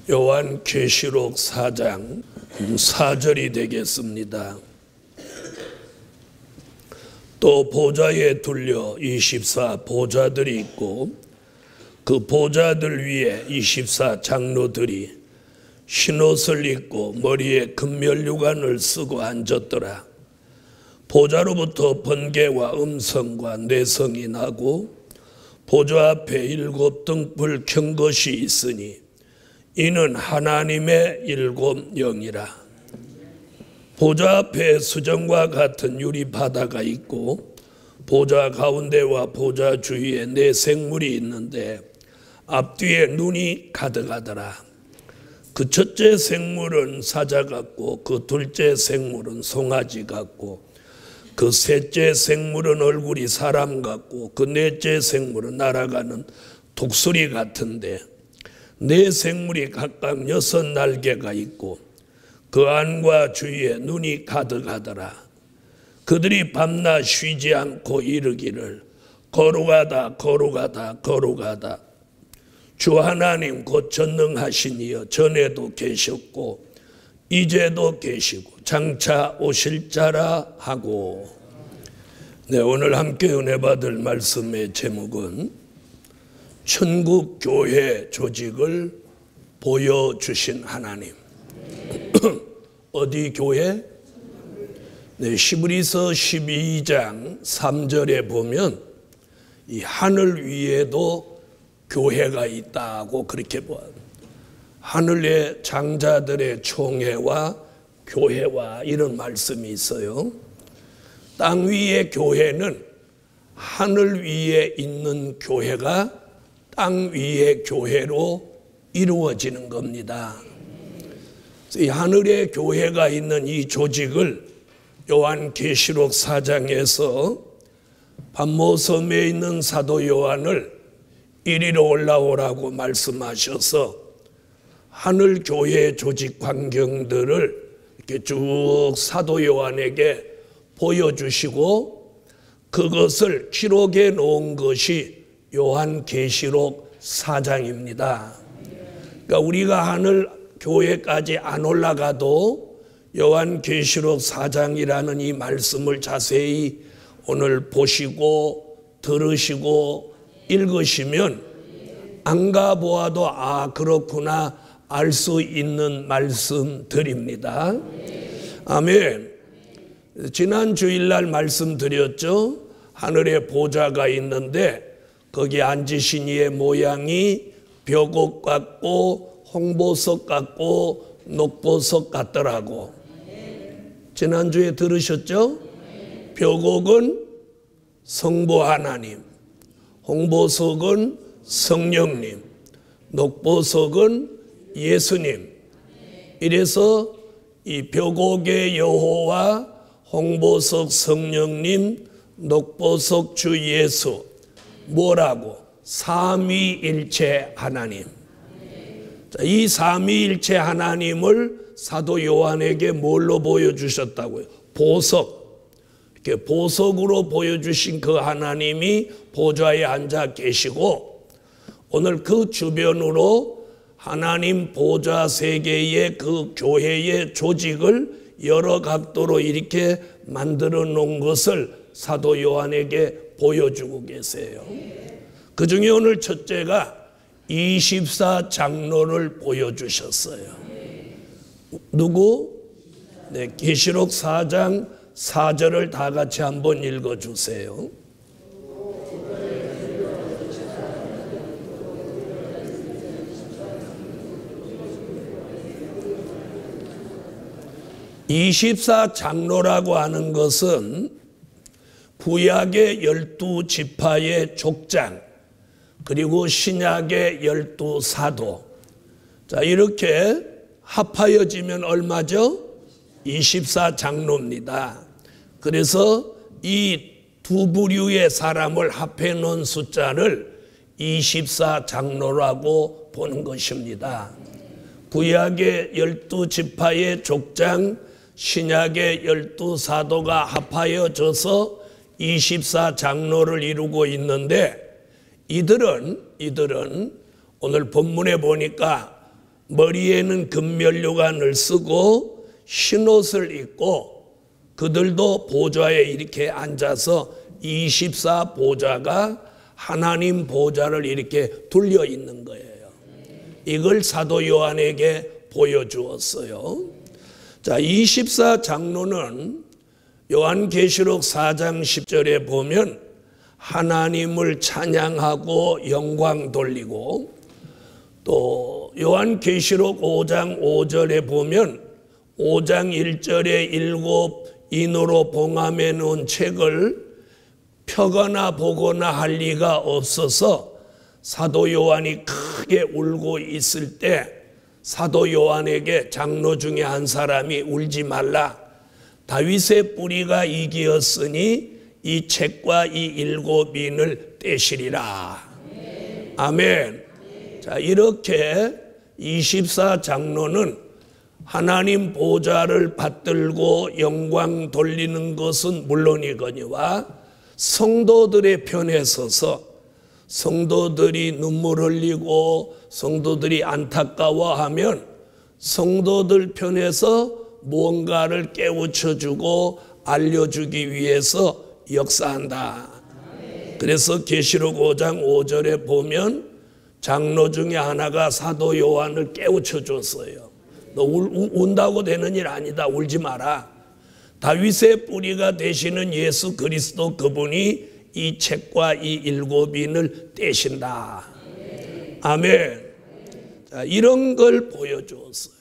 요한계시록 4장 4절이 되겠습니다. 또 보좌에 둘려 24 보좌들이 있고 그 보좌들 위에 24 장로들이 흰옷을 입고 머리에 금면류관을 쓰고 앉았더라. 보좌로부터 번개와 음성과 뇌성이 나고 보좌 앞에 7 등불 켠 것이 있으니 이는 하나님의 7 영이라. 보좌 앞에 수정과 같은 유리 바다가 있고 보좌 가운데와 보좌 주위에 4 생물이 있는데 앞뒤에 눈이 가득하더라. 그 첫째 생물은 사자 같고 그 둘째 생물은 송아지 같고 그 셋째 생물은 얼굴이 사람 같고 그 넷째 생물은 날아가는 독수리 같은데 4 생물이 각각 6 날개가 있고 그 안과 주위에 눈이 가득하더라. 그들이 밤낮 쉬지 않고 이르기를 거룩하다 거룩하다 거룩하다. 주 하나님 곧 전능하신 이여 전에도 계셨고 이제도 계시고 장차 오실 자라 하고. 네, 오늘 함께 은혜 받을 말씀의 제목은 천국 교회 조직을 보여주신 하나님. 어디 교회? 네, 히브리서 12장 3절에 보면 이 하늘 위에도 교회가 있다고 그렇게 보아요. 하늘의 장자들의 총회와 교회와 이런 말씀이 있어요. 땅 위의 교회는 하늘 위에 있는 교회가 땅 위의 교회로 이루어지는 겁니다. 이 하늘의 교회가 있는 이 조직을 요한계시록 4장에서 patmos섬에 있는 사도 요한을 이리로 올라오라고 말씀하셔서 하늘 교회 조직 광경들을 이렇게 쭉 사도 요한에게 보여주시고 그것을 기록해 놓은 것이 요한계시록 4장입니다. 그러니까 우리가 하늘 교회까지 안 올라가도 요한계시록 4장이라는 이 말씀을 자세히 오늘 보시고 들으시고 읽으시면 안 가보아도 아 그렇구나 알 수 있는 말씀들입니다. 아멘. 지난 주일날 말씀드렸죠. 하늘에 보좌가 있는데 거기 앉으신 이의 모양이 벽옥 같고 홍보석 같고 녹보석 같더라고. 지난주에 들으셨죠? 벽옥은 성부 하나님, 홍보석은 성령님, 녹보석은 예수님. 이래서 이 벽옥의 여호와, 홍보석 성령님, 녹보석 주 예수 뭐라고? 삼위일체 하나님. 이 삼위일체 하나님을 사도 요한에게 뭘로 보여주셨다고요? 보석. 이렇게 보석으로 보여주신 그 하나님이 보좌에 앉아 계시고 오늘 그 주변으로 하나님 보좌 세계의 그 교회의 조직을 여러 각도로 이렇게 만들어 놓은 것을 사도 요한에게 보여주고 계세요. 그 중에 오늘 첫째가 24 장로를 보여주셨어요. 누구? 네, 계시록 4장 4절을 다 같이 한번 읽어주세요. (24) 장로라고 하는 것은 구약의 12지파의 족장 그리고 신약의 12사도 자 이렇게 합하여지면 얼마죠? 24 장로입니다. 그래서 이 두 부류의 사람을 합해 놓은 숫자를 24 장로라고 보는 것입니다. 구약의 12지파의 족장 신약의 12사도가 합하여져서 24 장로를 이루고 있는데 이들은 오늘 본문에 보니까 머리에는 금면류관을 쓰고 흰옷을 입고 그들도 보좌에 이렇게 앉아서 24 보좌가 하나님 보좌를 이렇게 둘려 있는 거예요. 이걸 사도 요한에게 보여주었어요. 자, 24 장로는 요한계시록 4장 10절에 보면 하나님을 찬양하고 영광 돌리고, 또 요한계시록 5장 5절에 보면 5장 1절에 7 인으로 봉함해 놓은 책을 펴거나 보거나 할 리가 없어서 사도 요한이 크게 울고 있을 때 사도 요한에게 장로 중에 한 사람이 울지 말라, 다윗의 뿌리가 이기었으니 이 책과 이 7인을 떼시리라. 아멘. 자, 이렇게 24 장로는 하나님 보좌를 받들고 영광 돌리는 것은 물론이거니와 성도들의 편에 서서 성도들이 눈물 흘리고 성도들이 안타까워하면 성도들 편에서 무언가를 깨우쳐주고 알려주기 위해서 역사한다. 그래서 계시록 5장 5절에 보면 장로 중에 하나가 사도 요한을 깨우쳐 줬어요. 너 운다고 되는 일 아니다. 울지 마라. 다윗의 뿌리가 되시는 예수 그리스도 그분이 이 책과 이 7인을 떼신다. 아멘. 자, 이런 걸 보여주었어요.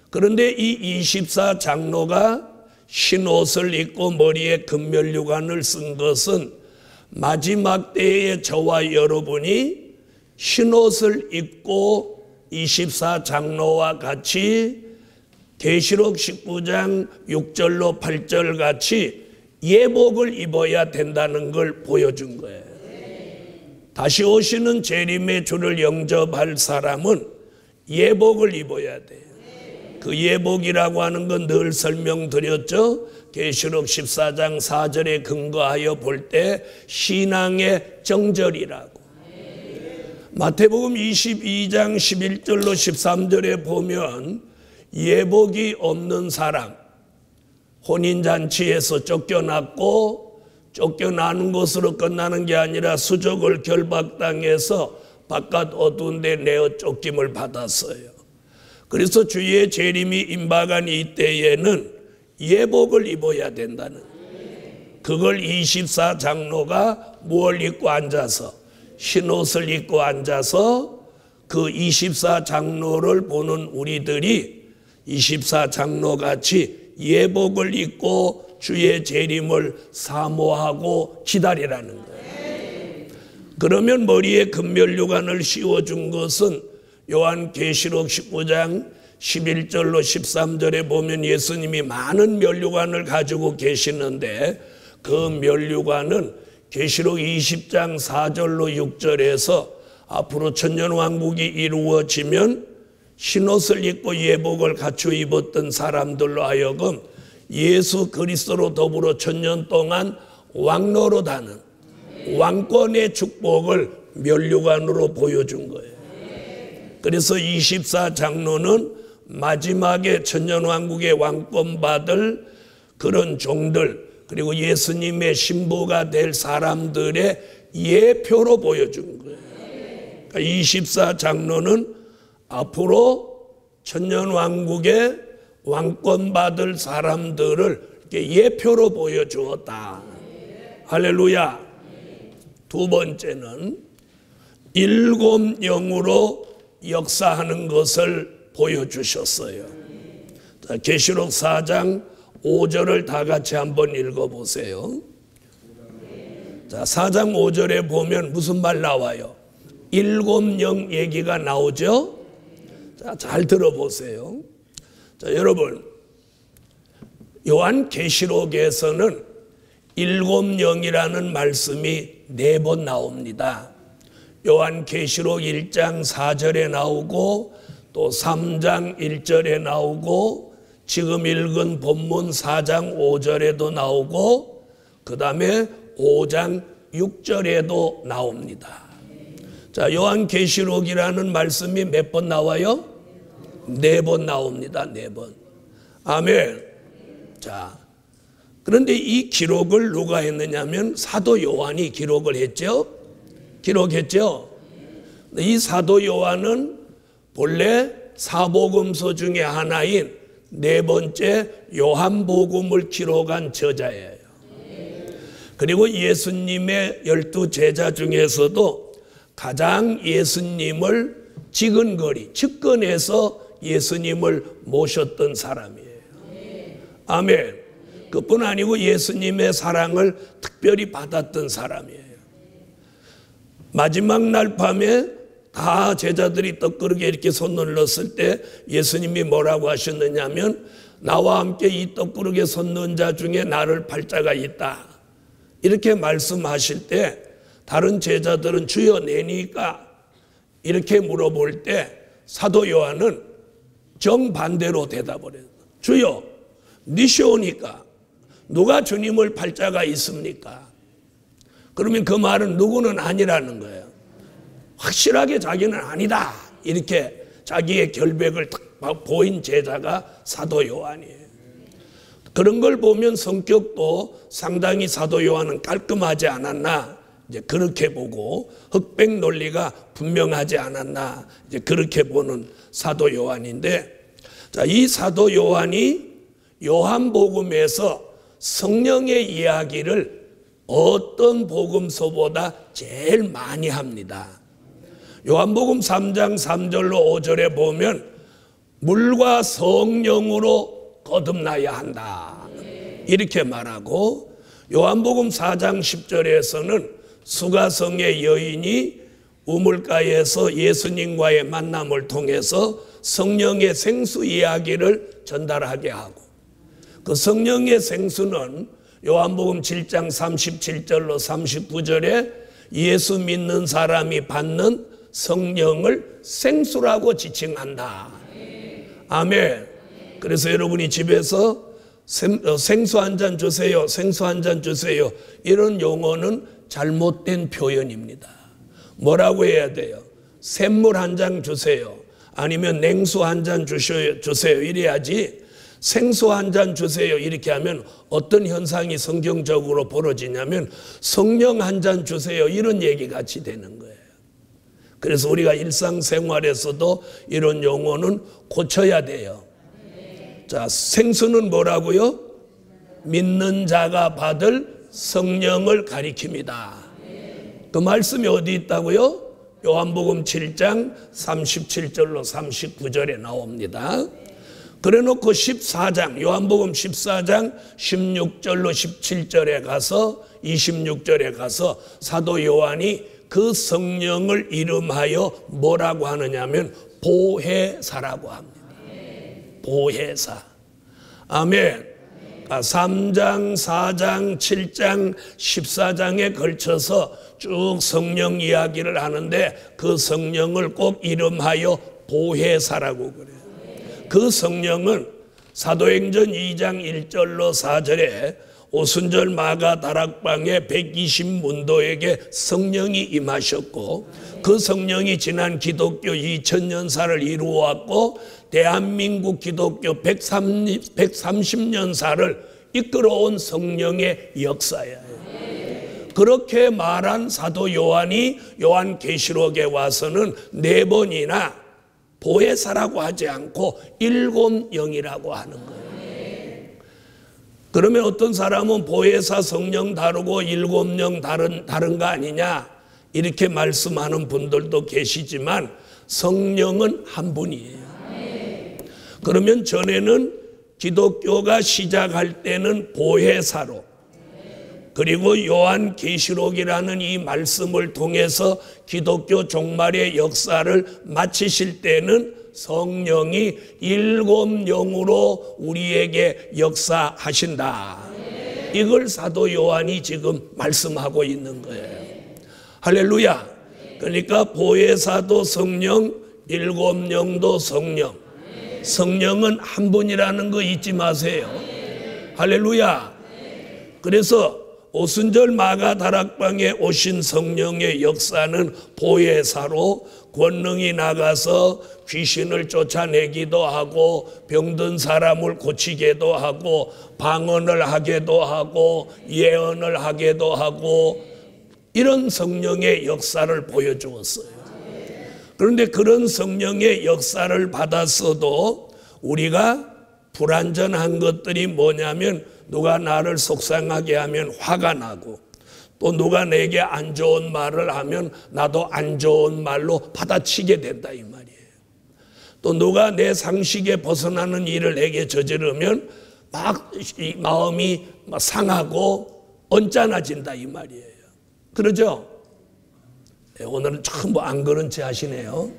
그런데 이 24 장로가 흰옷을 입고 머리에 금면류관을 쓴 것은 마지막 때에 저와 여러분이 흰옷을 입고 24 장로와 같이 계시록 19장 6절로 8절 같이 예복을 입어야 된다는 걸 보여준 거예요. 다시 오시는 재림의 주를 영접할 사람은 예복을 입어야 돼요. 그 예복이라고 하는 건 늘 설명드렸죠. 계시록 14장 4절에 근거하여 볼 때 신앙의 정절이라고. 마태복음 22장 11절로 13절에 보면 예복이 없는 사람, 혼인잔치에서 쫓겨났고 쫓겨나는 것으로 끝나는 게 아니라 수족을 결박당해서 바깥 어두운 데 내어 쫓김을 받았어요. 그래서 주의 재림이 임박한 이때에는 예복을 입어야 된다는, 그걸 24 장로가 뭘 입고 앉아서, 흰옷을 입고 앉아서 그 24 장로를 보는 우리들이 24 장로같이 예복을 입고 주의 재림을 사모하고 기다리라는 거예요. 그러면 머리에 금면류관을 씌워준 것은 요한계시록 19장 11절로 13절에 보면 예수님이 많은 면류관을 가지고 계시는데 그 면류관은 계시록 20장 4절로 6절에서 앞으로 천년왕국이 이루어지면 흰옷을 입고 예복을 갖추어 입었던 사람들로 하여금 예수 그리스도로 더불어 천년 동안 왕노릇하는 왕권의 축복을 면류관으로 보여준 거예요. 그래서 24 장로는 마지막에 천년왕국의 왕권 받을 그런 종들, 그리고 예수님의 신부가 될 사람들의 예표로 보여준 거예요. 그러니까 24 장로는 앞으로 천년왕국의 왕권 받을 사람들을 이렇게 예표로 보여주었다. 할렐루야. 두 번째는 7 영으로 역사하는 것을 보여주셨어요. 자, 계시록 4장 5절을 다 같이 한번 읽어보세요. 자, 4장 5절에 보면 무슨 말 나와요? 7 영 얘기가 나오죠? 자, 잘 들어보세요. 자, 여러분, 요한계시록에서는 7 영이라는 말씀이 4번 나옵니다. 요한계시록 1장 4절에 나오고 또 3장 1절에 나오고 지금 읽은 본문 4장 5절에도 나오고 그 다음에 5장 6절에도 나옵니다. 자, 요한계시록이라는 말씀이 몇 번 나와요? 4번 나옵니다. 4번. 아멘. 자, 그런데 이 기록을 누가 했느냐면 사도 요한이 기록을 했죠. 기록했죠. 이 사도 요한은 본래 사복음서 중에 하나인 4번째 요한복음을 기록한 저자예요. 그리고 예수님의 12 제자 중에서도 가장 예수님을 지근거리, 측근해서 예수님을 모셨던 사람이에요. 아멘. 그뿐 아니고 예수님의 사랑을 특별히 받았던 사람이에요. 마지막 날 밤에 다 제자들이 떡그릇에 이렇게 손을 넣었을 때 예수님이 뭐라고 하셨느냐면 나와 함께 이 떡그릇에 손 넣은 자 중에 나를 팔 자가 있다. 이렇게 말씀하실 때 다른 제자들은 주여 내니까 이렇게 물어볼 때 사도 요한은 정반대로 대답을 해요. 주여 니시오니까 누가 주님을 팔 자가 있습니까? 그러면 그 말은 누구는 아니라는 거예요. 확실하게 자기는 아니다. 이렇게 자기의 결백을 딱 보인 제자가 사도 요한이에요. 그런 걸 보면 성격도 상당히 사도 요한은 깔끔하지 않았나 이제 그렇게 보고 흑백 논리가 분명하지 않았나 이제 그렇게 보는 사도 요한인데, 자, 이 사도 요한이 요한복음에서 성령의 이야기를 어떤 복음서보다 제일 많이 합니다. 요한복음 3장 3절로 5절에 보면 물과 성령으로 거듭나야 한다 이렇게 말하고, 요한복음 4장 10절에서는 수가성의 여인이 우물가에서 예수님과의 만남을 통해서 성령의 생수 이야기를 전달하게 하고, 그 성령의 생수는 요한복음 7장 37절로 39절에 예수 믿는 사람이 받는 성령을 생수라고 지칭한다. 아멘. 그래서 여러분이 집에서 생수 한 잔 주세요, 생수 한 잔 주세요, 이런 용어는 잘못된 표현입니다. 뭐라고 해야 돼요? 샘물 한 잔 주세요, 아니면 냉수 한 잔 주세요 이래야지 생수 한 잔 주세요 이렇게 하면 어떤 현상이 성경적으로 벌어지냐면 성령 한 잔 주세요 이런 얘기 같이 되는 거예요. 그래서 우리가 일상생활에서도 이런 용어는 고쳐야 돼요. 자, 생수는 뭐라고요? 믿는 자가 받을 성령을 가리킵니다. 그 말씀이 어디 있다고요? 요한복음 7장 37절로 39절에 나옵니다. 그래 놓고 14장, 요한복음 14장 16절로 17절에 가서 26절에 가서 사도 요한이 그 성령을 이름하여 뭐라고 하느냐면 보혜사라고 합니다. 보혜사. 아멘. 3장, 4장, 7장, 14장에 걸쳐서 쭉 성령 이야기를 하는데 그 성령을 꼭 이름하여 보혜사라고 그래요. 그 성령은 사도행전 2장 1절로 4절에 오순절 마가 다락방에 120문도에게 성령이 임하셨고, 그 성령이 지난 기독교 2000년사를 이루어왔고 대한민국 기독교 130년사를 이끌어온 성령의 역사예요. 그렇게 말한 사도 요한이 요한계시록에 와서는 4번이나 보혜사라고 하지 않고 7영이라고 하는 거예요. 그러면 어떤 사람은 보혜사 성령 다르고 7영 다른 거 아니냐 이렇게 말씀하는 분들도 계시지만 성령은 한 분이에요. 그러면 전에는 기독교가 시작할 때는 보혜사로, 그리고 요한계시록이라는 이 말씀을 통해서 기독교 종말의 역사를 마치실 때는 성령이 7영으로 우리에게 역사하신다. 이걸 사도 요한이 지금 말씀하고 있는 거예요. 할렐루야. 그러니까 보혜사도 성령, 7영도 성령. 성령은 한 분이라는 거 잊지 마세요. 할렐루야. 그래서 오순절 마가 다락방에 오신 성령의 역사는 보혜사로, 권능이 나가서 귀신을 쫓아내기도 하고 병든 사람을 고치기도 하고 방언을 하기도 하고 예언을 하기도 하고 이런 성령의 역사를 보여주었어요. 그런데 그런 성령의 역사를 받았어도 우리가 불완전한 것들이 뭐냐면 누가 나를 속상하게 하면 화가 나고 또 누가 내게 안 좋은 말을 하면 나도 안 좋은 말로 받아치게 된다 이 말이에요. 또 누가 내 상식에 벗어나는 일을 내게 저지르면 막 마음이 상하고 언짢아진다 이 말이에요. 그러죠? 네, 오늘은 전부 안 그런 채 하시네요.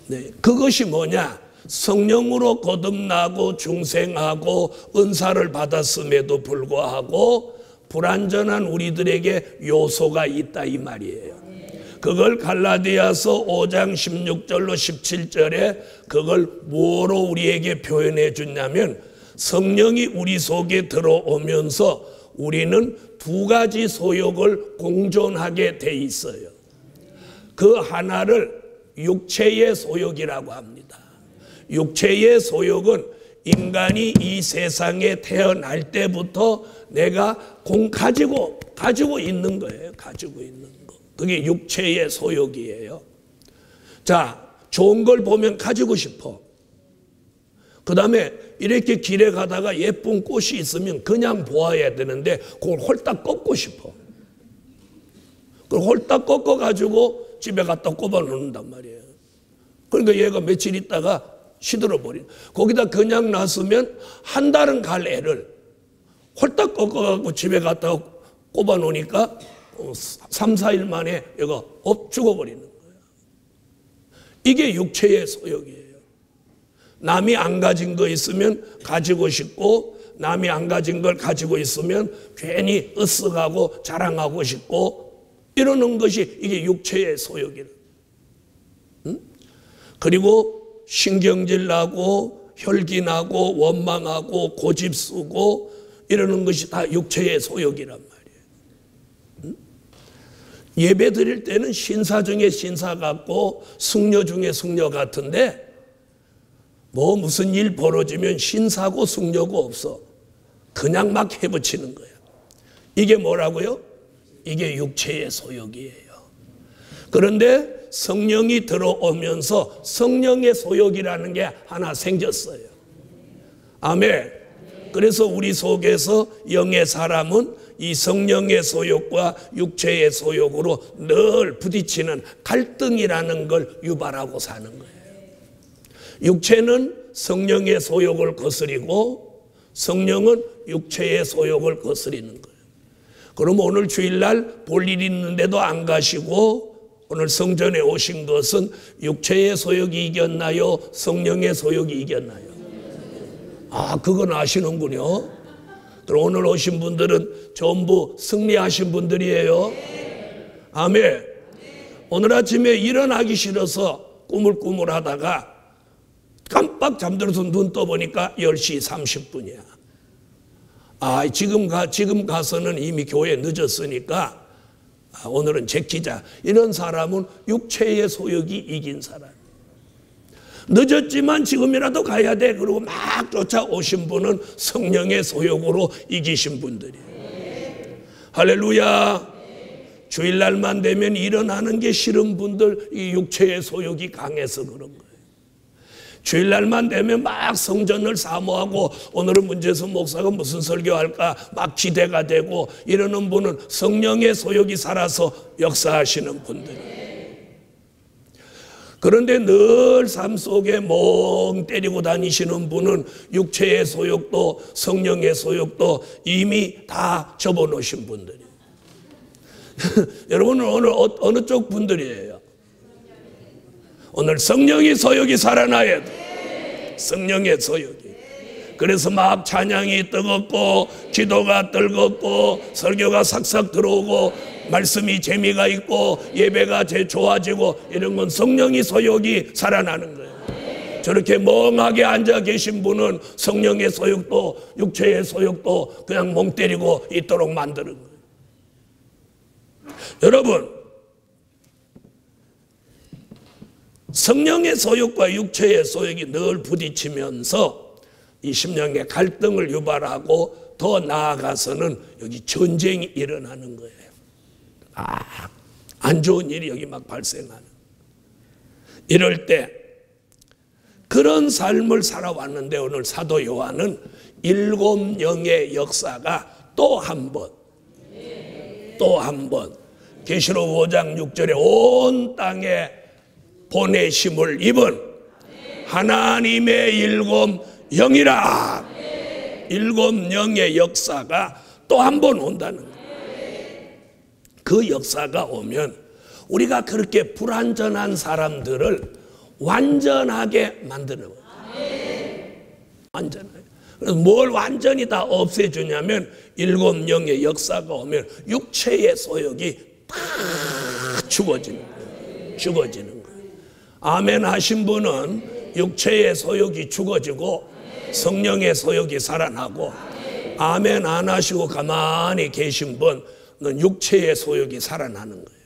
네, 그것이 뭐냐? 성령으로 거듭나고 중생하고 은사를 받았음에도 불구하고 불완전한 우리들에게 요소가 있다 이 말이에요. 그걸 갈라디아서 5장 16절로 17절에 그걸 뭐로 우리에게 표현해 주냐면 성령이 우리 속에 들어오면서 우리는 두 가지 소욕을 공존하게 돼 있어요. 그 하나를 육체의 소욕이라고 합니다. 육체의 소욕은 인간이 이 세상에 태어날 때부터 내가 가지고 있는 거예요. 가지고 있는 거. 그게 육체의 소욕이에요. 자, 좋은 걸 보면 가지고 싶어. 그 다음에 이렇게 길에 가다가 예쁜 꽃이 있으면 그냥 보아야 되는데 그걸 홀딱 꺾고 싶어. 그걸 홀딱 꺾어가지고 집에 갖다 꼽아 놓는단 말이에요. 그러니까 얘가 며칠 있다가 시들어버린. 거기다 그냥 놨으면 한 달은 갈 애를 홀딱 꺾어갖고 집에 갖다 꼽아 놓으니까 3, 4일 만에 얘가 죽어버리는 거예요. 이게 육체의 소욕이에요. 남이 안 가진 거 있으면 가지고 싶고 남이 안 가진 걸 가지고 있으면 괜히 으쓱하고 자랑하고 싶고 이러는 것이 이게 육체의 소욕이에요. 응? 그리고 신경질 나고 혈기 나고 원망하고 고집 쓰고 이러는 것이 다 육체의 소욕이란 말이에요. 응? 예배 드릴 때는 신사 중에 신사 같고 승려 중에 승려 같은데 뭐 무슨 일 벌어지면 신사고 승려고 없어. 그냥 막 해붙이는 거야. 이게 뭐라고요? 이게 육체의 소욕이에요. 그런데 성령이 들어오면서 성령의 소욕이라는 게 하나 생겼어요. 아멘. 그래서 우리 속에서 영의 사람은 이 성령의 소욕과 육체의 소욕으로 늘 부딪히는 갈등이라는 걸 유발하고 사는 거예요. 육체는 성령의 소욕을 거스리고 성령은 육체의 소욕을 거스리는 거예요. 그럼 오늘 주일날 볼 일 있는데도 안 가시고 오늘 성전에 오신 것은 육체의 소욕이 이겼나요? 성령의 소욕이 이겼나요? 아, 그건 아시는군요. 그럼 오늘 오신 분들은 전부 승리하신 분들이에요. 아멘. 오늘 아침에 일어나기 싫어서 꾸물꾸물하다가 깜빡 잠들어서 눈 떠보니까 10시 30분이야. 아, 지금 가서는 이미 교회 늦었으니까 오늘은 제끼자. 이런 사람은 육체의 소욕이 이긴 사람. 늦었지만 지금이라도 가야 돼. 그리고 막 쫓아오신 분은 성령의 소욕으로 이기신 분들이에요. 할렐루야. 주일날만 되면 일어나는 게 싫은 분들 이 육체의 소욕이 강해서 그런 거예요. 주일날만 되면 막 성전을 사모하고 오늘은 문재선 목사가 무슨 설교할까 막 기대가 되고 이러는 분은 성령의 소욕이 살아서 역사하시는 분들이에요. 그런데 늘 삶 속에 멍 때리고 다니시는 분은 육체의 소욕도 성령의 소욕도 이미 다 접어놓으신 분들이에요. 여러분은 오늘 어느 쪽 분들이에요? 오늘 성령의 소욕이 살아나야 돼. 성령의 소욕이. 그래서 막 찬양이 뜨겁고 기도가 뜨겁고 설교가 삭삭 들어오고 말씀이 재미가 있고 예배가 좋아지고 이런 건 성령의 소욕이 살아나는 거예요. 저렇게 멍하게 앉아 계신 분은 성령의 소욕도 육체의 소욕도 그냥 멍 때리고 있도록 만드는 거예요. 여러분, 성령의 소욕과 육체의 소욕이 늘 부딪히면서 이 심령의 갈등을 유발하고 더 나아가서는 여기 전쟁이 일어나는 거예요. 안 좋은 일이 여기 막 발생하는. 이럴 때 그런 삶을 살아왔는데 오늘 사도 요한은 7 영의 역사가 또 한 번 계시록 5장 6절에 온 땅에 보내심을 입은 하나님의 7 영이라. 7 영의 역사가 또 한 번 온다는 거예요. 그 역사가 오면 우리가 그렇게 불완전한 사람들을 완전하게 만드는 거예요. 완전하게. 그래서 뭘 완전히 다 없애주냐면 7 영의 역사가 오면 육체의 소욕이 다 죽어지는 거예요. 죽어지는 거예요. 아멘 하신 분은 육체의 소욕이 죽어지고 성령의 소욕이 살아나고, 아멘 안 하시고 가만히 계신 분은 육체의 소욕이 살아나는 거예요.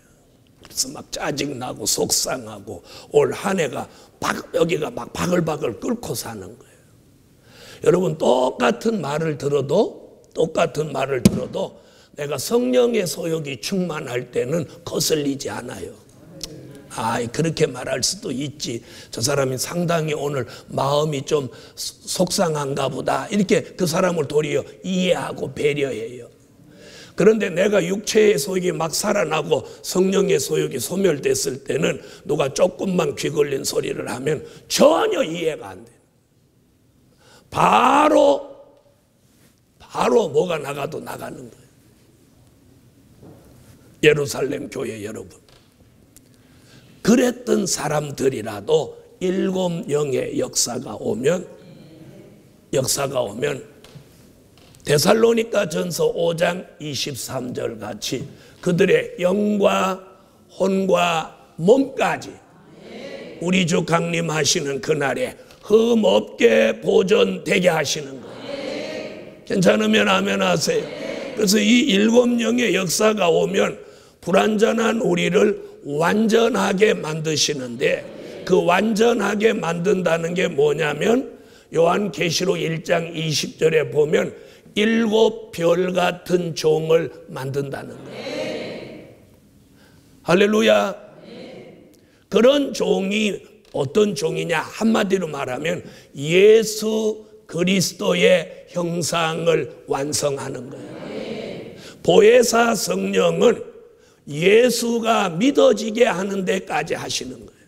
그래서 막 짜증나고 속상하고 올 한 해가 여기가 막 바글바글 끓고 사는 거예요. 여러분 똑같은 말을 들어도 내가 성령의 소욕이 충만할 때는 거슬리지 않아요. 그렇게 말할 수도 있지. 저 사람이 상당히 오늘 마음이 좀 속상한가 보다. 이렇게 그 사람을 도리어 이해하고 배려해요. 그런데 내가 육체의 소욕이 막 살아나고 성령의 소욕이 소멸됐을 때는 누가 조금만 귀 걸린 소리를 하면 전혀 이해가 안 돼. 바로 뭐가 나가도 나가는 거예요. 예루살렘 교회 여러분, 그랬던 사람들이라도 7 영의 역사가 오면 데살로니가 전서 5장 23절 같이 그들의 영과 혼과 몸까지 우리 주 강림하시는 그날에 흠없게 보존되게 하시는 거예요. 괜찮으면 아멘 하세요. 그래서 이 7 영의 역사가 오면 불완전한 우리를 완전하게 만드시는데, 그 완전하게 만든다는 게 뭐냐면 요한계시록 1장 20절에 보면 7 별 같은 종을 만든다는 거예요. 할렐루야. 그런 종이 어떤 종이냐? 한마디로 말하면 예수 그리스도의 형상을 완성하는 거예요. 보혜사 성령은 예수가 믿어지게 하는 데까지 하시는 거예요.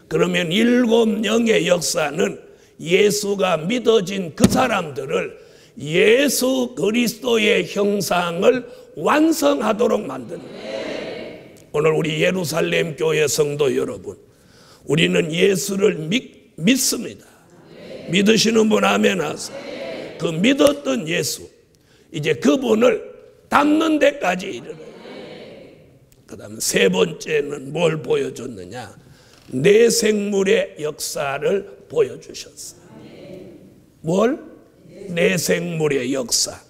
그러면 7 영의 역사는 예수가 믿어진 그 사람들을 예수 그리스도의 형상을 완성하도록 만드는 거예요. 오늘 우리 예루살렘 교회 성도 여러분, 우리는 예수를 믿습니다. 믿으시는 분 아멘 하세요. 그 믿었던 예수, 이제 그분을 닮는 데까지 이르러요. 그 다음 세 번째는 뭘 보여줬느냐? 내 생물의 역사를 보여주셨어요. 뭘? 내 생물의 역사.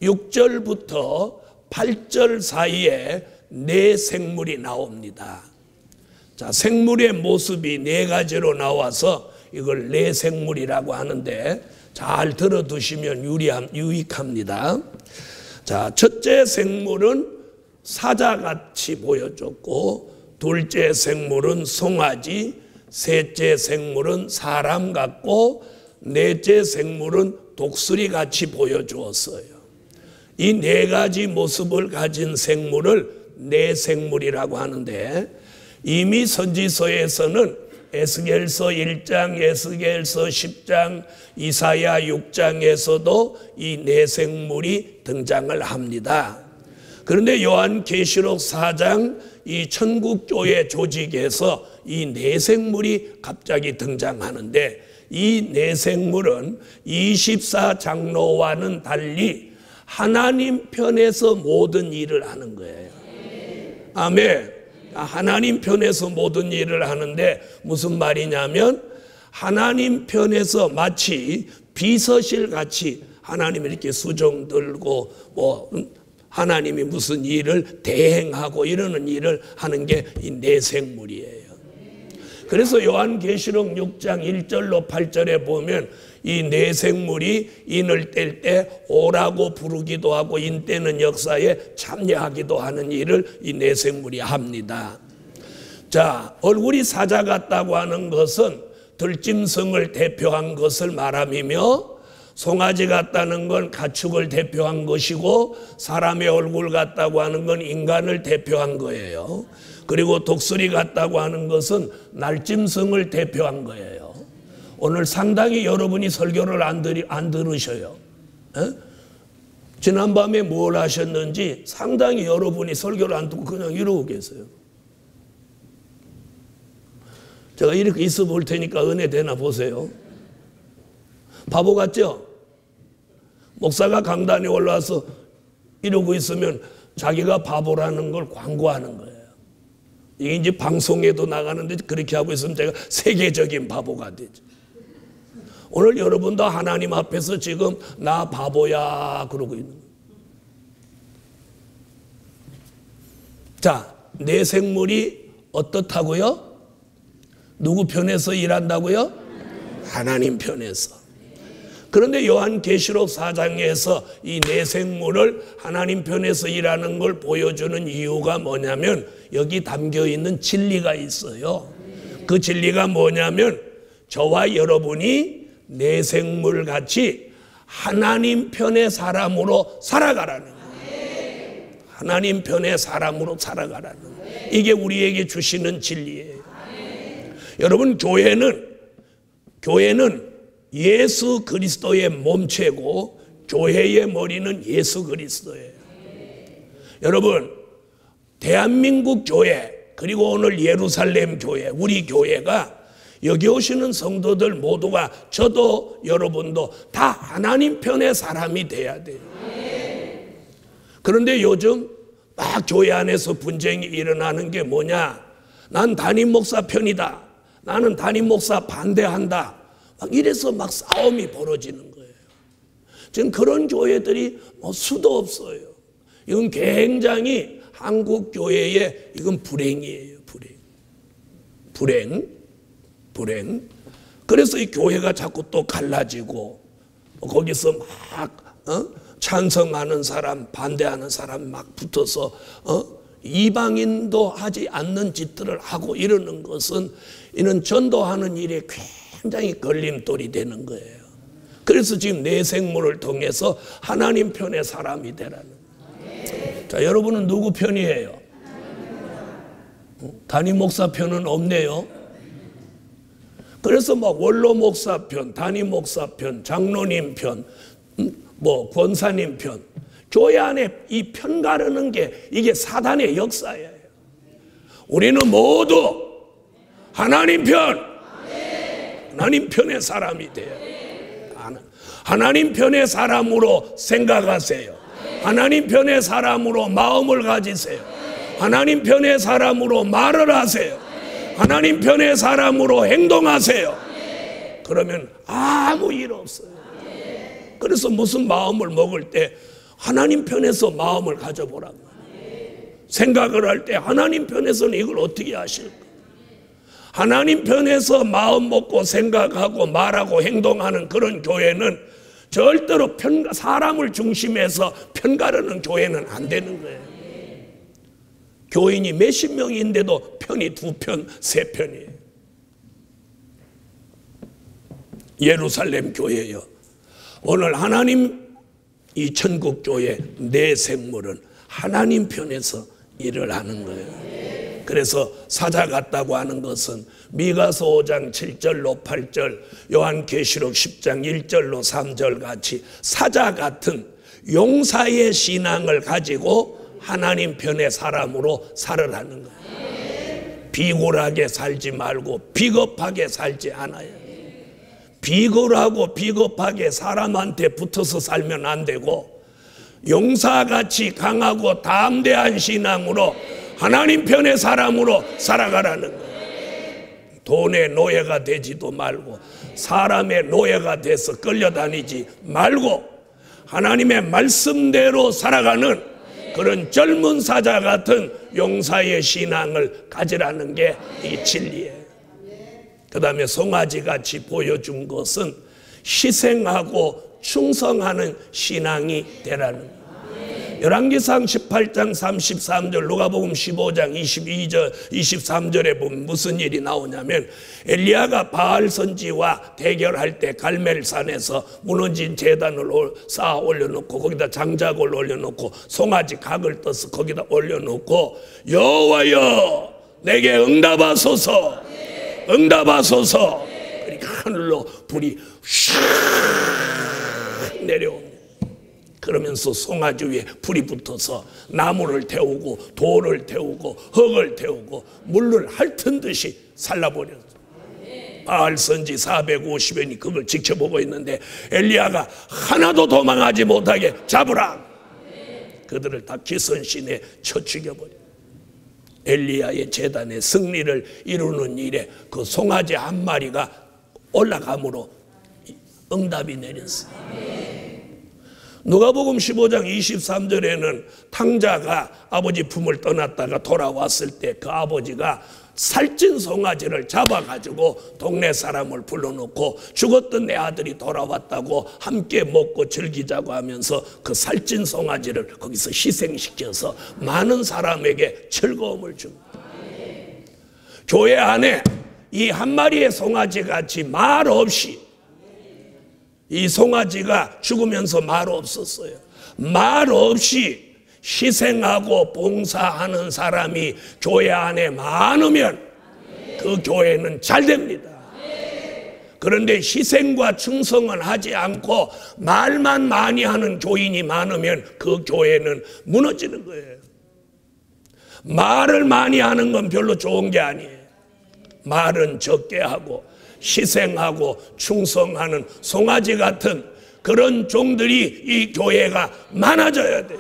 6절부터 8절 사이에 내 생물이 나옵니다. 자, 생물의 모습이 4가지로 나와서 이걸 내 생물이라고 하는데 잘 들어두시면 유익합니다. 자, 첫째 생물은 사자같이 보여줬고, 둘째 생물은 송아지, 셋째 생물은 사람 같고, 넷째 생물은 독수리같이 보여주었어요. 이 4가지 모습을 가진 생물을 내 생물이라고 하는데, 이미 선지서에서는 에스겔서 1장, 에스겔서 10장, 이사야 6장에서도 이 내 생물이 등장을 합니다. 그런데 요한계시록 4장 이 천국교회 조직에서 이 내생물이 갑자기 등장하는데, 이 내생물은 24장로와는 달리 하나님 편에서 모든 일을 하는 거예요. 아멘. 하나님 편에서 모든 일을 하는데 무슨 말이냐면, 하나님 편에서 마치 비서실 같이 하나님이 이렇게 수종 들고 하나님이 무슨 일을 대행하고 이러는 일을 하는 게 이 내생물이에요. 그래서 요한계시록 6장 1절로 8절에 보면 이 내생물이 인을 뗄 때 오라고 부르기도 하고 인 떼는 역사에 참여하기도 하는 일을 이 내생물이 합니다. 자, 얼굴이 사자 같다고 하는 것은 들짐승을 대표한 것을 말함이며, 송아지 같다는 건 가축을 대표한 것이고, 사람의 얼굴 같다고 하는 건 인간을 대표한 거예요. 그리고 독수리 같다고 하는 것은 날짐승을 대표한 거예요. 오늘 상당히 여러분이 설교를 안 들으셔요. 에? 지난밤에 뭘 하셨는지 상당히 여러분이 설교를 안 듣고 그냥 이러고 계세요. 제가 이렇게 있어 볼 테니까 은혜 되나 보세요. 바보 같죠? 목사가 강단에 올라와서 이러고 있으면 자기가 바보라는 걸 광고하는 거예요. 이게 이제 방송에도 나가는데 그렇게 하고 있으면 제가 세계적인 바보가 되죠. 오늘 여러분도 하나님 앞에서 지금 나 바보야 그러고 있는 거예요. 자, 내 생물이 어떻다고요? 누구 편에서 일한다고요? 하나님 편에서. 그런데 요한계시록 4장에서 이 내생물을 하나님 편에서 일하는 걸 보여주는 이유가 뭐냐면 여기 담겨있는 진리가 있어요. 그 진리가 뭐냐면 저와 여러분이 내생물같이 하나님 편의 사람으로 살아가라는 거예요. 하나님 편의 사람으로 살아가라는 거예요. 이게 우리에게 주시는 진리예요. 여러분, 교회는 예수 그리스도의 몸체고 교회의 머리는 예수 그리스도예요. 여러분, 대한민국 교회 그리고 오늘 예루살렘 교회, 우리 교회가 여기 오시는 성도들 모두가, 저도 여러분도 다 하나님 편의 사람이 돼야 돼요. 그런데 요즘 막 교회 안에서 분쟁이 일어나는 게 뭐냐? 난 담임 목사 편이다. 나는 담임 목사 반대한다. 막 이래서 막 싸움이 벌어지는 거예요. 지금 그런 교회들이 수도 없어요. 이건 굉장히 한국 교회의 이건 불행이에요. 불행. 그래서 이 교회가 자꾸 또 갈라지고 거기서 막 찬성하는 사람, 반대하는 사람 막 붙어서 이방인도 하지 않는 짓들을 하고 이러는 것은 이는 전도하는 일에 굉장히 걸림돌이 되는 거예요. 그래서 지금 내생물을 통해서 하나님 편의 사람이 되라는 거예요. 자, 여러분은 누구 편이에요? 담임 목사 편은 없네요. 그래서 막 원로 목사 편, 담임 목사 편, 장로님 편, 권사님 편, 교회 안에 이 편 가르는 게 이게 사단의 역사예요. 우리는 모두 하나님 편의 사람이 돼요. 하나님 편의 사람으로 생각하세요. 하나님 편의 사람으로 마음을 가지세요. 하나님 편의 사람으로 말을 하세요. 하나님 편의 사람으로 행동하세요. 그러면 아무 일 없어요. 그래서 무슨 마음을 먹을 때 하나님 편에서 마음을 가져보라고. 생각을 할 때 하나님 편에서는 이걸 어떻게 하실까? 하나님 편에서 마음 먹고 생각하고 말하고 행동하는 그런 교회는 절대로 사람을 중심해서 편가르는 교회는 안 되는 거예요. 교인이 몇십 명인데도 편이 2편, 3편이에요. 예루살렘 교회요. 오늘 하나님 이 천국 교회 내 생물은 하나님 편에서 일을 하는 거예요. 그래서 사자 같다고 하는 것은 미가서 5장 7절로 8절, 요한계시록 10장 1절로 3절 같이 사자 같은 용사의 신앙을 가지고 하나님 편의 사람으로 살으라는 거예요. 비굴하게 살지 말고 비겁하게 살지 않아요. 비굴하고 비겁하게 사람한테 붙어서 살면 안 되고 용사같이 강하고 담대한 신앙으로 하나님 편의 사람으로 살아가라는 거예요. 돈의 노예가 되지도 말고 사람의 노예가 돼서 끌려다니지 말고 하나님의 말씀대로 살아가는 그런 젊은 사자 같은 용사의 신앙을 가지라는 게 이 진리예요. 그 다음에 송아지같이 보여준 것은 희생하고 충성하는 신앙이 되라는 거예요. 열왕기상 18장 33절, 누가복음 15장 22절 23절에 보면 무슨 일이 나오냐면 엘리야가 바알 선지와 대결할 때 갈멜산에서 무너진 제단을 쌓아 올려놓고 거기다 장작을 올려놓고 송아지 각을 떠서 거기다 올려놓고 여호와여 내게 응답하소서, 응답하소서. 그러니까 하늘로 불이 샥 내려옵니다. 그러면서 송아지 위에 불이 붙어서 나무를 태우고 돌을 태우고 흙을 태우고 물을 핥은 듯이 살라버렸어요. 바알 선지 450인이 그걸 지켜보고 있는데 엘리야가 하나도 도망하지 못하게 잡으라. 그들을 다 기선신에 쳐 죽여버렸어요. 엘리야의 제단의 승리를 이루는 일에 그 송아지 한 마리가 올라감으로 응답이 내렸어요. 누가복음 15장 23절에는 탕자가 아버지 품을 떠났다가 돌아왔을 때 그 아버지가 살찐 송아지를 잡아가지고 동네 사람을 불러놓고 죽었던 내 아들이 돌아왔다고 함께 먹고 즐기자고 하면서 그 살찐 송아지를 거기서 희생시켜서 많은 사람에게 즐거움을 줍니다. 교회 안에 이 한 마리의 송아지 같이 말 없이, 이 송아지가 죽으면서 말 없었어요. 말 없이 희생하고 봉사하는 사람이 교회 안에 많으면 그 교회는 잘 됩니다. 그런데 희생과 충성은 하지 않고 말만 많이 하는 교인이 많으면 그 교회는 무너지는 거예요. 말을 많이 하는 건 별로 좋은 게 아니에요. 말은 적게 하고 희생하고 충성하는 송아지 같은 그런 종들이 이 교회가 많아져야 돼요.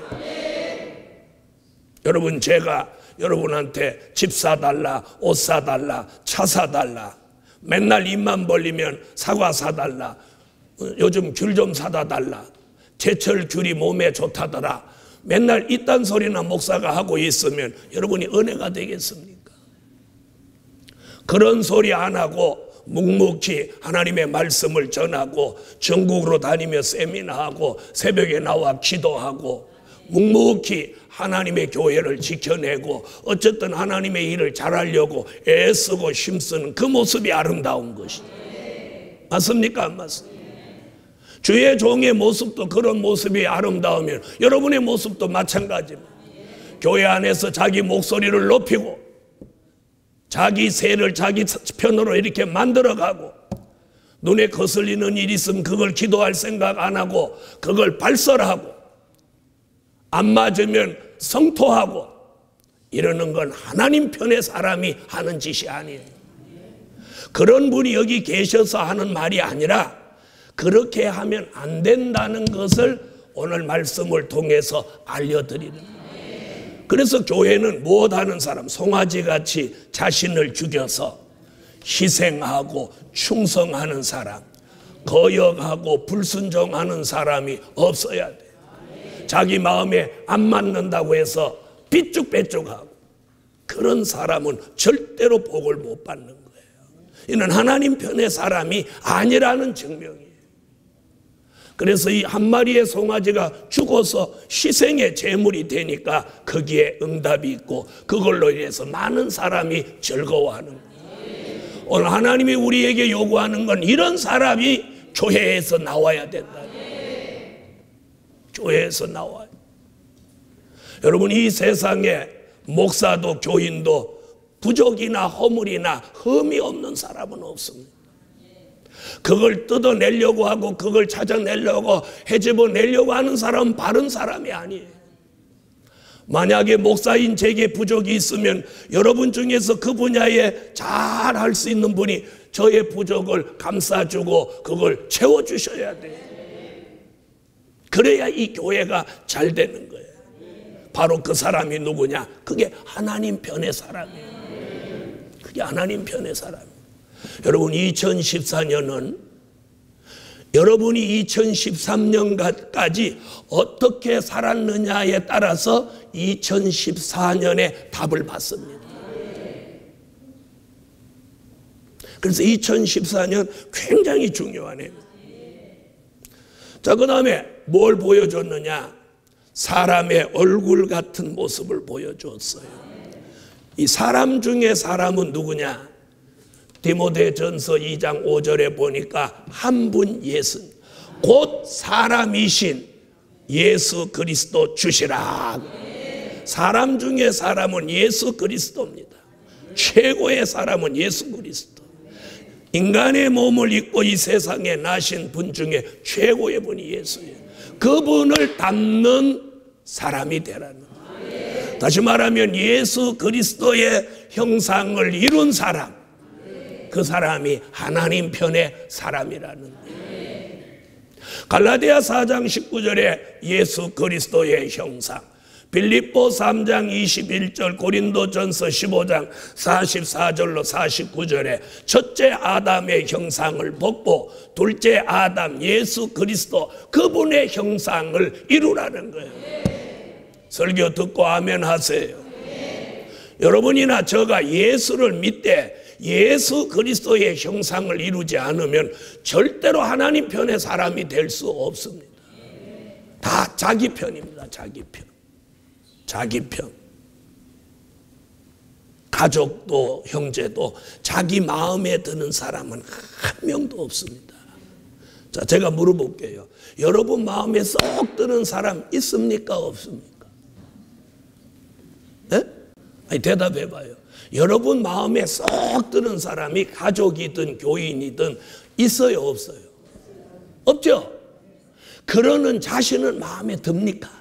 여러분, 제가 여러분한테 집 사달라, 옷 사달라, 차 사달라, 맨날 입만 벌리면 사과 사달라, 요즘 귤 좀 사다 달라, 제철 귤이 몸에 좋다더라, 맨날 이딴 소리나 목사가 하고 있으면 여러분이 은혜가 되겠습니까? 그런 소리 안 하고 묵묵히 하나님의 말씀을 전하고 전국으로 다니며 세미나하고 새벽에 나와 기도하고 묵묵히 하나님의 교회를 지켜내고 어쨌든 하나님의 일을 잘하려고 애쓰고 힘쓰는 그 모습이 아름다운 것이죠. 맞습니까? 안 맞습니까? 주의 종의 모습도 그런 모습이 아름다우면 여러분의 모습도 마찬가지입니다. 교회 안에서 자기 목소리를 높이고 자기 세를 자기 편으로 이렇게 만들어가고 눈에 거슬리는 일이 있으면 그걸 기도할 생각 안 하고 그걸 발설하고 안 맞으면 성토하고 이러는 건 하나님 편의 사람이 하는 짓이 아니에요. 그런 분이 여기 계셔서 하는 말이 아니라 그렇게 하면 안 된다는 것을 오늘 말씀을 통해서 알려드리는 거예요. 그래서 교회는 무엇하는 사람, 송아지같이 자신을 죽여서 희생하고 충성하는 사람, 거역하고 불순종하는 사람이 없어야 돼요. 자기 마음에 안 맞는다고 해서 삐쭉빼쭉하고 그런 사람은 절대로 복을 못 받는 거예요. 이는 하나님 편의 사람이 아니라는 증명이에요. 그래서 이 한 마리의 송아지가 죽어서 희생의 제물이 되니까 거기에 응답이 있고 그걸로 인해서 많은 사람이 즐거워하는 거예요. 오늘 하나님이 우리에게 요구하는 건 이런 사람이 교회에서 나와야 된다. 교회에서 나와요. 여러분, 이 세상에 목사도 교인도 부족이나 허물이나 흠이 없는 사람은 없습니다. 그걸 뜯어내려고 하고 그걸 찾아내려고 헤집어내려고 하는 사람은 바른 사람이 아니에요. 만약에 목사인 제게 부족이 있으면 여러분 중에서 그 분야에 잘 할 수 있는 분이 저의 부족을 감싸주고 그걸 채워주셔야 돼요. 그래야 이 교회가 잘 되는 거예요. 바로 그 사람이 누구냐? 그게 하나님 편의 사람이에요. 그게 하나님 편의 사람이에요. 여러분, 2014년은 여러분이 2013년까지 어떻게 살았느냐에 따라서 2014년에 답을 받습니다. 그래서 2014년 굉장히 중요하네요. 자, 그 다음에 뭘 보여줬느냐? 사람의 얼굴 같은 모습을 보여줬어요. 이 사람 중에 사람은 누구냐? 디모데전서 2장 5절에 보니까 한 분 예수님, 곧 사람이신 예수 그리스도 주시라. 사람 중에 사람은 예수 그리스도입니다. 최고의 사람은 예수 그리스도. 인간의 몸을 입고 이 세상에 나신 분 중에 최고의 분이 예수예요. 그분을 닮는 사람이 되라는 거예요. 다시 말하면 예수 그리스도의 형상을 이룬 사람, 그 사람이 하나님 편의 사람이라는 거예요. 갈라디아 4장 19절에 예수 그리스도의 형상, 빌립보 3장 21절, 고린도전서 15장 44절로 49절에 첫째 아담의 형상을 벗고 둘째 아담 예수 그리스도 그분의 형상을 이루라는 거예요. 설교 듣고 아멘 하세요. 여러분이나 저가 예수를 믿되 예수 그리스도의 형상을 이루지 않으면 절대로 하나님 편의 사람이 될 수 없습니다. 다 자기 편입니다. 자기 편. 자기 편. 가족도 형제도 자기 마음에 드는 사람은 한 명도 없습니다. 자, 제가 물어볼게요. 여러분 마음에 쏙 드는 사람 있습니까? 없습니까? 네? 아니, 대답해봐요. 여러분 마음에 쏙 드는 사람이 가족이든 교인이든 있어요? 없어요? 없죠? 그러는 자신은 마음에 듭니까?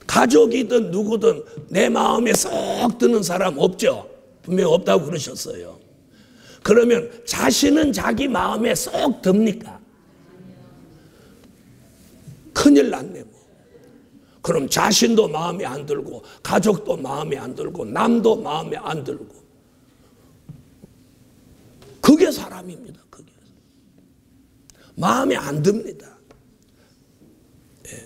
가족이든 누구든 내 마음에 쏙 드는 사람 없죠? 분명히 없다고 그러셨어요. 그러면 자신은 자기 마음에 쏙 듭니까? 큰일 났네 뭐. 그럼 자신도 마음에 안 들고 가족도 마음에 안 들고 남도 마음에 안 들고, 그게 사람입니다. 그게 마음에 안 듭니다. 예.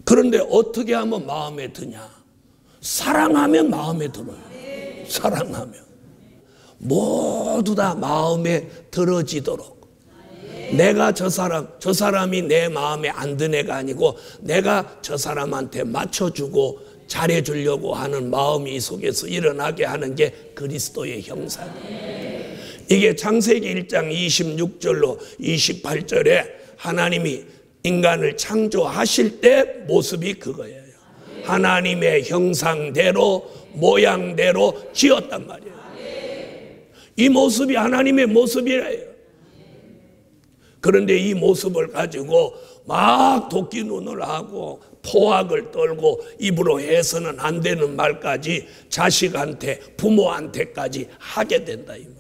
그런데 어떻게 하면 마음에 드냐? 사랑하면 마음에 들어요. 사랑하면 모두 다 마음에 들어지도록, 내가 저 사람이 내 마음에 안 든 애가 아니고 내가 저 사람한테 맞춰주고 잘해주려고 하는 마음이 이 속에서 일어나게 하는 게 그리스도의 형상이에요. 이게 창세기 1장 26절로 28절에 하나님이 인간을 창조하실 때 모습이 그거예요. 하나님의 형상대로 모양대로 지었단 말이에요. 이 모습이 하나님의 모습이래요. 그런데 이 모습을 가지고 막 도끼 눈을 하고 포악을 떨고 입으로 해서는 안 되는 말까지 자식한테 부모한테까지 하게 된다 이 말이에요.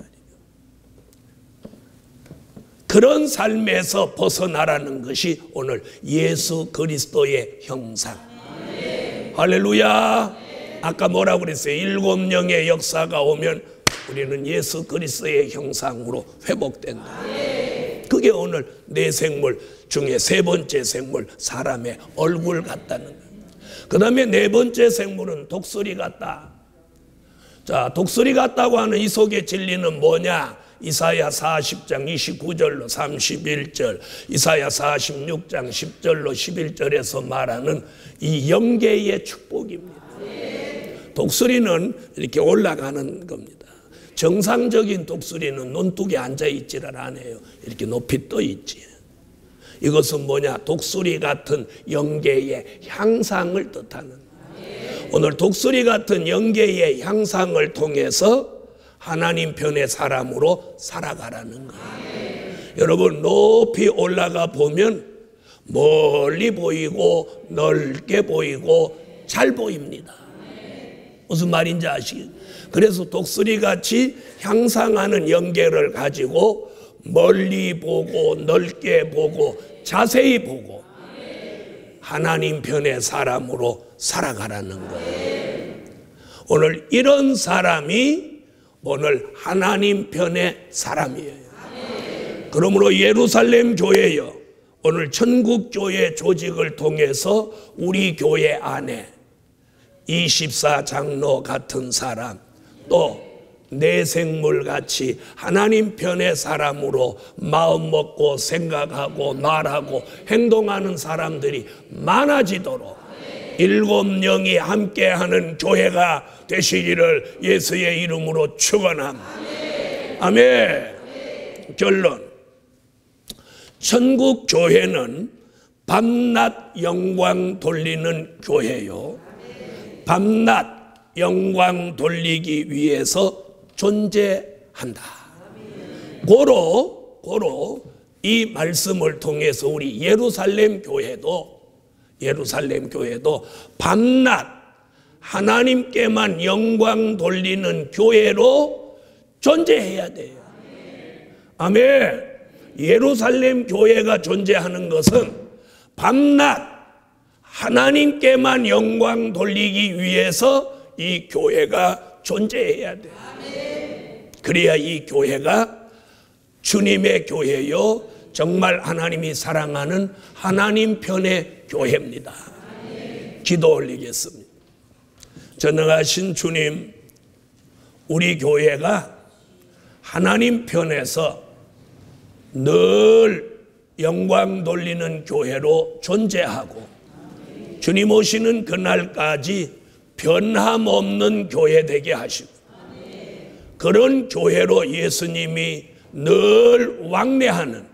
그런 삶에서 벗어나라는 것이 오늘 예수 그리스도의 형상. 할렐루야. 아까 뭐라고 그랬어요? 7영의 역사가 오면 우리는 예수 그리스도의 형상으로 회복된다. 그게 오늘 내 생물 중에 세 번째 생물, 사람의 얼굴 같다는 거예요. 그 다음에 네 번째 생물은 독수리 같다. 자, 독수리 같다고 하는 이 속의 진리는 뭐냐? 이사야 40장 29절로 31절, 이사야 46장 10절로 11절에서 말하는 이 영계의 축복입니다. 독수리는 이렇게 올라가는 겁니다. 정상적인 독수리는 논둑에 앉아있지를 않아요. 이렇게 높이 떠있지. 이것은 뭐냐? 독수리 같은 영계의 향상을 뜻하는. 오늘 독수리 같은 영계의 향상을 통해서 하나님 편의 사람으로 살아가라는 거예요. 여러분 높이 올라가 보면 멀리 보이고 넓게 보이고 잘 보입니다. 무슨 말인지 아시겠어요? 그래서 독수리같이 향상하는 영계를 가지고 멀리 보고 넓게 보고 자세히 보고 하나님 편의 사람으로 살아가라는 거예요. 오늘 이런 사람이 오늘 하나님 편의 사람이에요. 그러므로 예루살렘 교회여, 오늘 천국교회 조직을 통해서 우리 교회 안에 24장로 같은 사람, 또 내생물같이 하나님 편의 사람으로 마음 먹고 생각하고 말하고 행동하는 사람들이 많아지도록 일곱 영이 함께하는 교회가 되시기를 예수의 이름으로 축원합니다. 아멘. 결론, 천국 교회는 밤낮 영광 돌리는 교회요, 밤낮 영광 돌리기 위해서 존재한다. 고로 이 말씀을 통해서 우리 예루살렘 교회도 밤낮 하나님께만 영광 돌리는 교회로 존재해야 돼요. 아멘. 예루살렘 교회가 존재하는 것은 밤낮 하나님께만 영광 돌리기 위해서 이 교회가 존재해야 돼요. 그래야 이 교회가 주님의 교회요, 정말 하나님이 사랑하는 하나님 편의 교회입니다. 기도 올리겠습니다. 전능하신 주님, 우리 교회가 하나님 편에서 늘 영광 돌리는 교회로 존재하고 주님 오시는 그날까지 변함없는 교회 되게 하시고 그런 교회로 예수님이 늘 왕래하는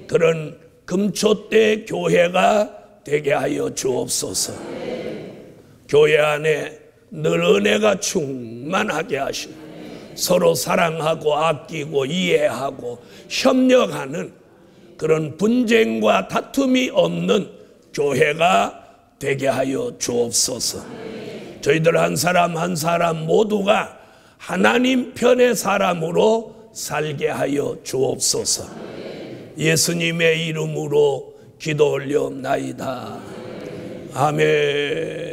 그런 금초대 교회가 되게 하여 주옵소서. 교회 안에 늘 은혜가 충만하게 하시고 서로 사랑하고 아끼고 이해하고 협력하는 그런 분쟁과 다툼이 없는 교회가 되게 하여 주옵소서. 저희들 한 사람 한 사람 모두가 하나님 편의 사람으로 살게 하여 주옵소서. 예수님의 이름으로 기도 올려옵나이다. 아멘.